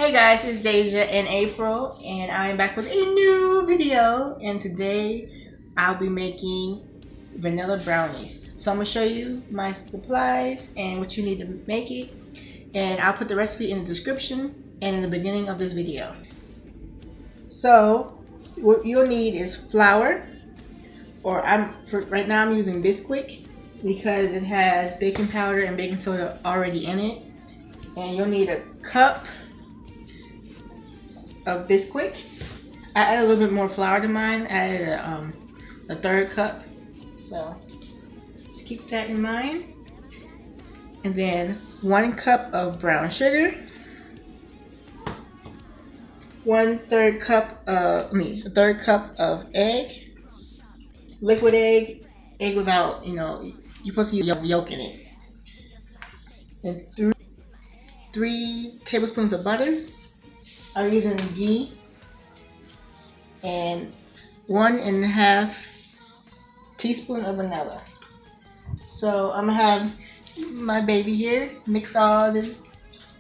Hey guys, it's Daija and April, and I'm back with a new video. And today I'll be making vanilla brownies. So I'm gonna show you my supplies and what you need to make it, and I'll put the recipe in the description and in the beginning of this video. So what you'll need is flour, or right now I'm using Bisquick because it has baking powder and baking soda already in it. And you'll need a cup of Bisquick. I added a little bit more flour to mine. I added a third cup, so just keep that in mind. And then 1 cup of brown sugar, a third cup of egg, liquid egg without, you're supposed to use yolk in it, and 3 tablespoons of butter. I'm using ghee, and 1.5 teaspoon of vanilla. So I'm gonna have my baby here mix all the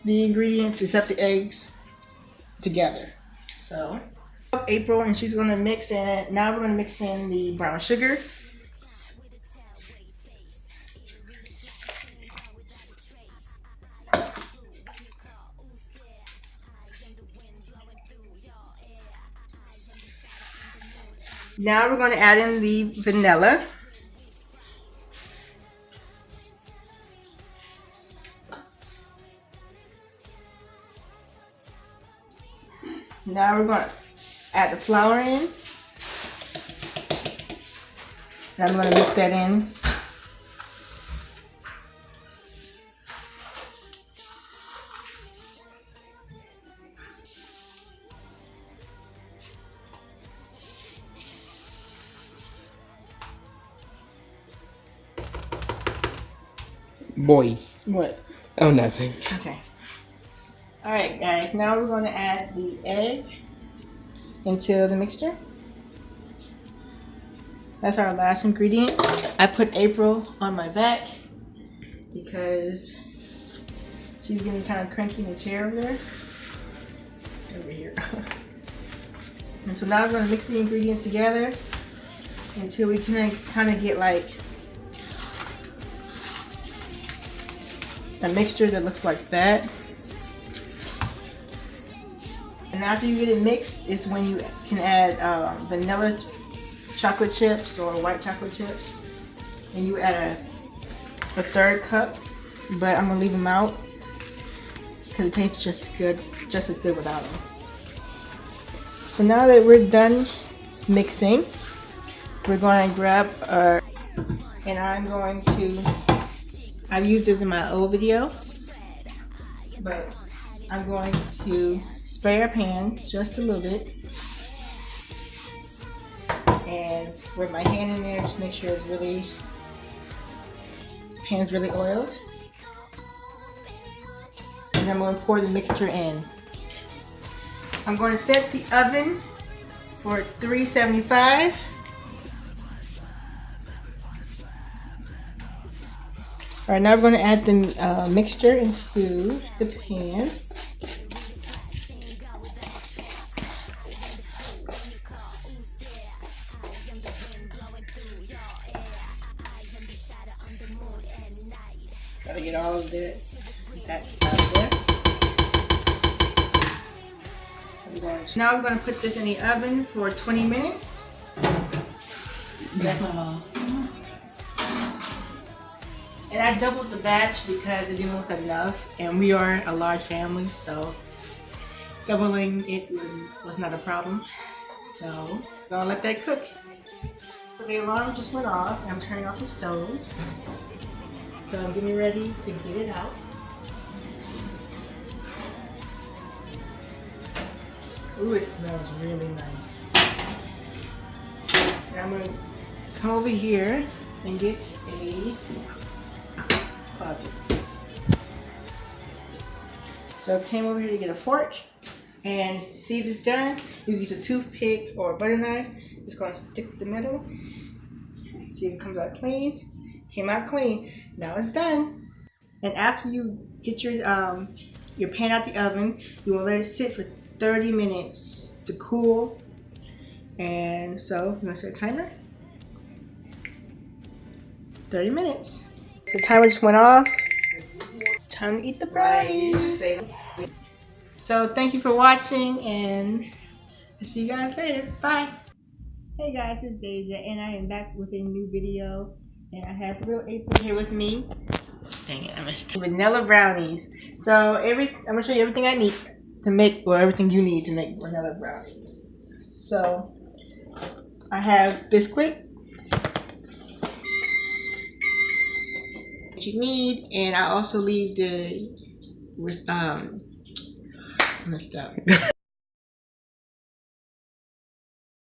ingredients except the eggs together. So April, and she's gonna mix in. Now we're gonna mix in the brown sugar. Now we're going to add in the vanilla. Now we're going to add the flour in. And I'm going to mix that in. Boy. What? Oh, nothing. Okay. Alright guys, now we're going to add the egg into the mixture. That's our last ingredient. I put April on my back because she's getting kind of cranky in the chair over there. Over here. And so now we're going to mix the ingredients together until we can kind of get like a mixture that looks like that. And after you get it mixed is when you can add vanilla chocolate chips or white chocolate chips, and you add a third cup, but I'm gonna leave them out because it tastes just as good without them. So now that we're done mixing, we're going to grab our, and I've used this in my old video, but I'm going to spray our pan just a little bit and with my hand in there, just make sure the pan's really oiled. And I'm going to pour the mixture in. I'm going to set the oven for 375. Alright, now we're going to add the mixture into the pan. Gotta get all of that out there. Now we're going to put this in the oven for 20 minutes. That's my mom. And I doubled the batch because it didn't look enough, and we are a large family, so doubling it was not a problem. So we're gonna let that cook. So the alarm just went off, and I'm turning off the stove. So I'm getting ready to get it out. Ooh, it smells really nice. And I'm gonna come over here and get a So I came over here to get a fork and see if it's done. You use a toothpick or a butter knife. Just gonna stick the middle. See if it comes out clean. Came out clean. Now it's done. And after you get your your pan out the oven. You want to let it sit for 30 minutes to cool. And so, you want to set a timer? 30 minutes. So the timer just went off. Time to eat the brownies. So thank you for watching, and I'll see you guys later. Bye. Hey guys, it's Daija, and I am back with a new video. And I have Real April here with me. Dang it, I missed it. Vanilla brownies. So I'm gonna show you everything I need to make, or everything you need to make vanilla brownies. So I have Bisquick that you need, and I also leave the messed up